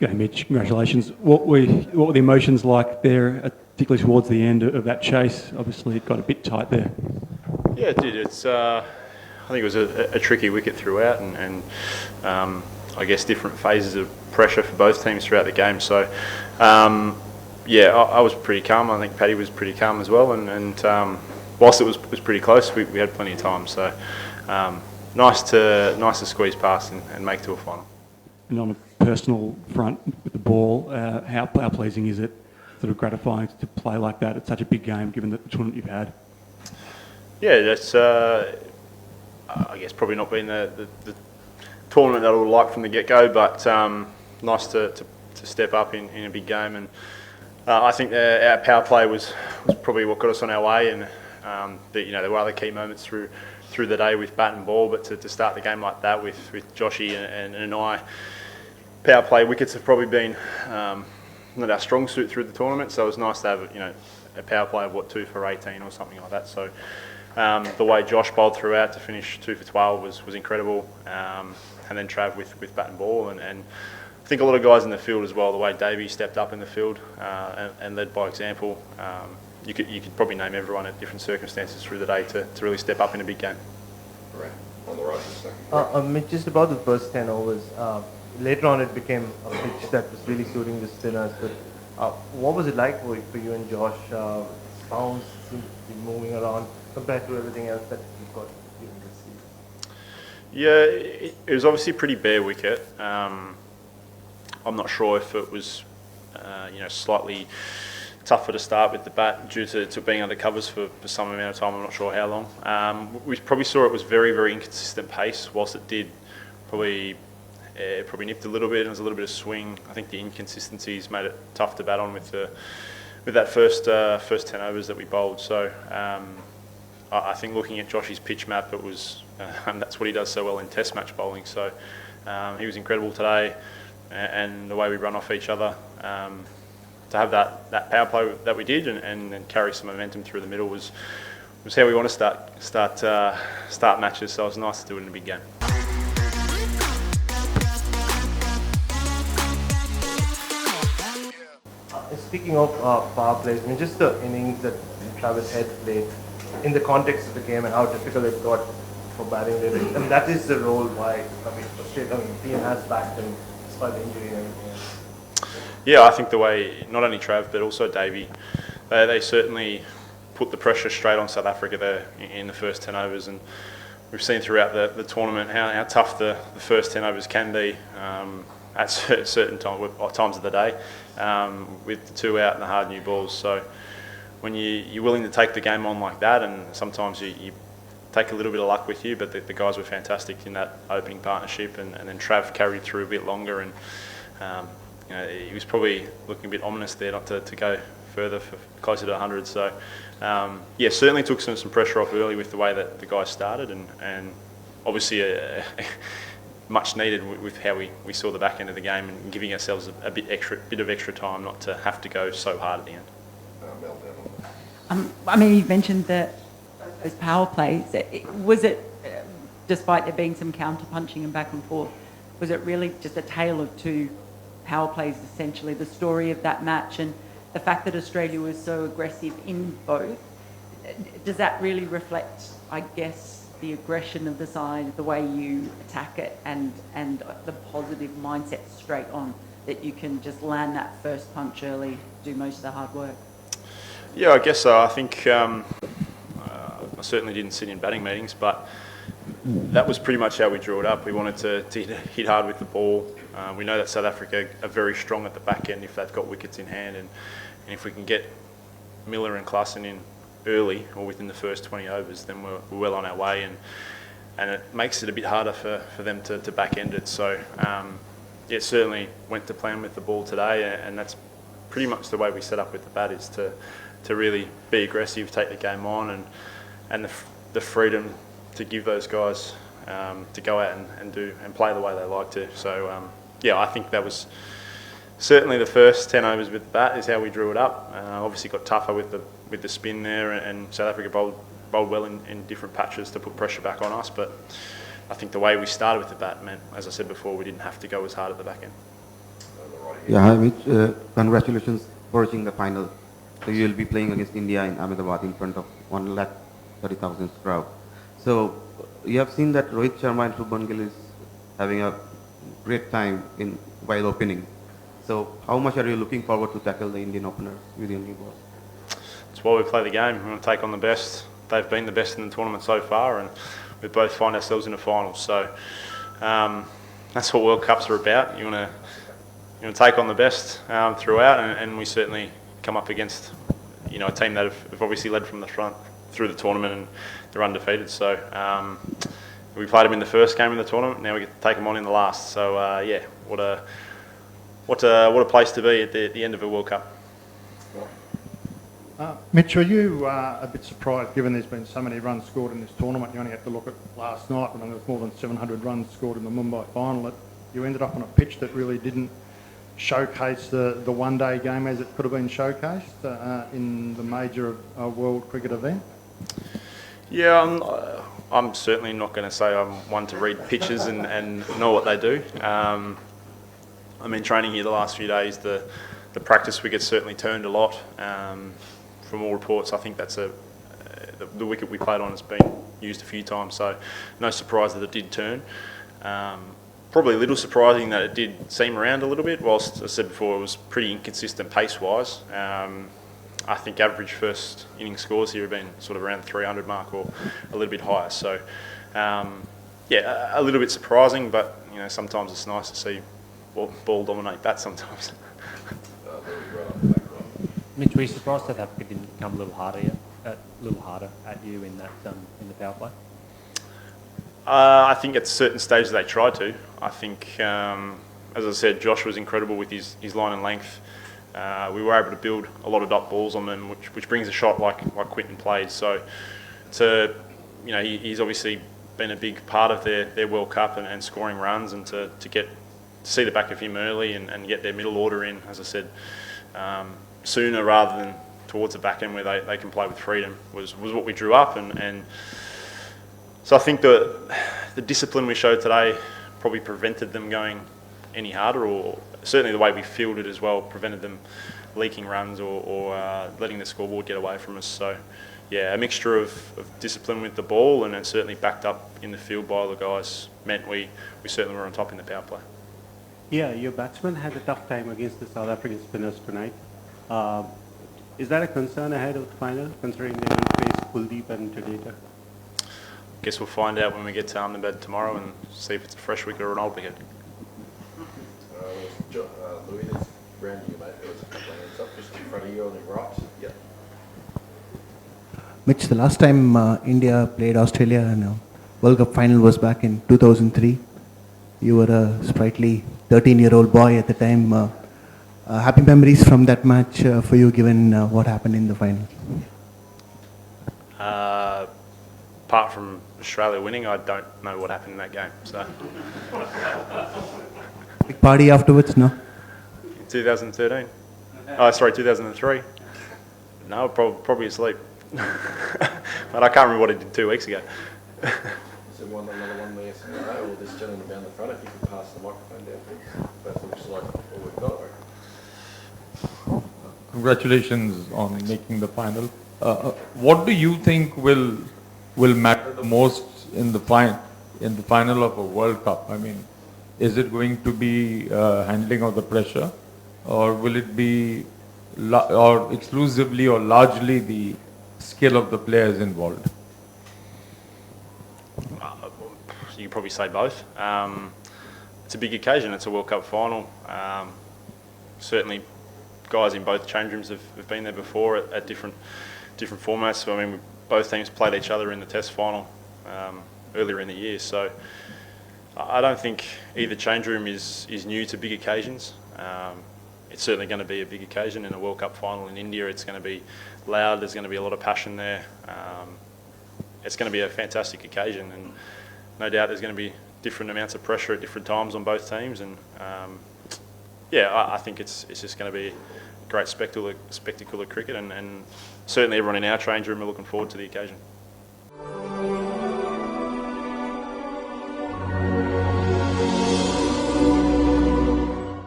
Okay, Mitch, congratulations. What were the emotions like there, particularly towards the end of that chase? Obviously, it got a bit tight there. Yeah, it did. I think it was a tricky wicket throughout, and I guess different phases of pressure for both teams throughout the game. So, yeah, I was pretty calm. I think Paddy was pretty calm as well, and whilst it was pretty close, we had plenty of time. So, nice to squeeze past and make to a final. And on a personal front with the ball, how pleasing is it, sort of gratifying to play like that at such a big game, given the tournament you've had? Yeah, that's I guess probably not been the tournament that I would like from the get-go, but nice to step up in a big game. And I think our power play was probably what got us on our way. And there were other key moments through the day with bat and ball, but to start the game like that with Joshy and I, power play wickets have probably been not our strong suit through the tournament. So it was nice to have a power play of 2 for 18 or something like that. So the way Josh bowled throughout to finish 2 for 12 was incredible. And then Trav with bat and ball, and I think a lot of guys in the field as well. The way Davey stepped up in the field and led by example. You could probably name everyone at different circumstances through the day to really step up in a big game. Right, on the right. Just about the first 10 overs. Later on, it became a pitch that was really suiting the spinners. But what was it like for you and Josh? Bounce seemed to be moving around compared to everything else that you've got during this season. Yeah, it was obviously a pretty bare wicket. I'm not sure if it was, slightly tougher to start with the bat due to being under covers for some amount of time. I'm not sure how long. We probably saw it was very, very inconsistent pace. Whilst it did probably nipped a little bit, and there was a little bit of swing. I think the inconsistencies made it tough to bat on with that first 10 overs that we bowled. So I think looking at Joshy's pitch map, it was that's what he does so well in Test match bowling. So he was incredible today, and the way we run off each other. To have that power play that we did and carry some momentum through the middle was how we want to start matches. So it was nice to do it in a big game. Speaking of power plays, just the innings that Travis Head played in the context of the game and how difficult it got for batting there, and that is the role why Ian has backed him despite the injury and everything else. Yeah, I think the way not only Trav but also Davey, they certainly put the pressure straight on South Africa there in the first 10 overs, and we've seen throughout the tournament how tough the first 10 overs can be at certain times of the day with the 2 out and the hard new balls. So when you're willing to take the game on like that, and sometimes you take a little bit of luck with you, but the guys were fantastic in that opening partnership, and then Trav carried through a bit longer, and he was probably looking a bit ominous there not to go further for closer to 100. So certainly took some pressure off early with the way that the guys started, and obviously much needed with how we saw the back end of the game, and giving ourselves a bit of extra time not to have to go so hard at the end. You've mentioned those power plays. Was it, despite there being some counter punching and back and forth, was it really just a tale of 2 power plays, essentially, the story of that match, and the fact that Australia was so aggressive in both? Does that really reflect, I guess, the aggression of the side, the way you attack it, and the positive mindset straight on, that you can just land that first punch early, do most of the hard work? Yeah, I guess so. I think I certainly didn't sit in batting meetings, but that was pretty much how we drew it up. We wanted to hit hard with the ball. We know that South Africa are very strong at the back end if they've got wickets in hand, and if we can get Miller and Klassen in early or within the first 20 overs, then we're well on our way, and it makes it a bit harder for them to back end it. So it certainly went to plan with the ball today, and that's pretty much the way we set up with the bat, is to really be aggressive, take the game on, and the freedom to give those guys to go out and play the way they like to. So I think that was certainly the first 10 overs with the bat is how we drew it up. Obviously got tougher with the spin there, and South Africa bowled well in different patches to put pressure back on us. But I think the way we started with the bat meant, as I said before, we didn't have to go as hard at the back end. Yeah, hi Mitch. Congratulations for reaching the final. So you will be playing against India in Ahmedabad in front of 130,000 crowd. So you have seen that Rohit Sharma and Shubman Gill is having a great time in while opening. So how much are you looking forward to tackle the Indian openers with your new ball? It's why we play the game. We want to take on the best. They've been the best in the tournament so far, and we both find ourselves in the finals. So that's what World Cups are about. You want to take on the best throughout, and we certainly come up against a team that have obviously led from the front through the tournament, and they're undefeated. So we played them in the first game of the tournament. Now we get to take them on in the last. So yeah, what a place to be at the end of a World Cup. Mitch, are you a bit surprised, given there's been so many runs scored in this tournament? You only had to look at last night when there was more than 700 runs scored in the Mumbai final. That you ended up on a pitch that really didn't showcase the one-day game as it could have been showcased in the major world cricket event? Yeah, I'm certainly not going to say I'm one to read pitches and know what they do. I mean, training here the last few days, the practice wicket's certainly turned a lot. From all reports, I think that's the wicket we played on has been used a few times, so no surprise that it did turn. Probably a little surprising that it did seam around a little bit, whilst, as I said before, it was pretty inconsistent pace-wise. I think average first inning scores here have been sort of around the 300 mark or a little bit higher. So, yeah, a little bit surprising, but sometimes it's nice to see ball dominate bat sometimes. Mitch, were you surprised South Africa didn't come a little harder at you in that in the power play? I think at certain stages they tried to. I think, as I said, Josh was incredible with his line and length. We were able to build a lot of dot balls on them, which brings a shot like Quinton plays. So, he's obviously been a big part of their World Cup and scoring runs, and to see the back of him early and get their middle order in, as I said, sooner rather than towards the back end where they can play with freedom was what we drew up, and so I think the discipline we showed today probably prevented them going any harder, or certainly the way we fielded as well prevented them leaking runs or letting the scoreboard get away from us. So yeah, a mixture of discipline with the ball and then certainly backed up in the field by the guys meant we certainly were on top in the power play. Yeah, your batsman had a tough time against the South African spinners tonight. Is that a concern ahead of the final, considering they will face Kuldeep and Tadeka? Guess we'll find out when we get to Ahmedabad tomorrow and see if it's a fresh wicket or an old wicket. Louis, there's round you, mate. There was a couple of hands up just in front of you on the right. Yep. Mitch, the last time India played Australia in a World Cup final was back in 2003. You were a sprightly 13-year-old boy at the time. Happy memories from that match for you, given what happened in the final? Apart from Australia winning, I don't know what happened in that game. So, big party afterwards, no? In 2013. Oh, sorry, 2003. No, probably asleep. But I can't remember what I did 2 weeks ago. Is there another one there somewhere, or this gentleman down the front? If you could pass the microphone down, please. That looks like all we've got. Congratulations on making the final. What do you think will matter the most in the final of a World Cup? I mean, is it going to be handling of the pressure, or will it be or exclusively or largely the skill of the players involved? You could probably say both. It's a big occasion. It's a World Cup final. Certainly, guys in both change rooms have been there before at different formats. So, I mean, both teams played each other in the Test final earlier in the year. So I don't think either change room is new to big occasions. It's certainly going to be a big occasion in a World Cup final in India. It's going to be loud. There's going to be a lot of passion there. It's going to be a fantastic occasion, and no doubt there's going to be different amounts of pressure at different times on both teams. And yeah, I think it's just going to be a great spectacle of cricket, and certainly everyone in our change room are looking forward to the occasion.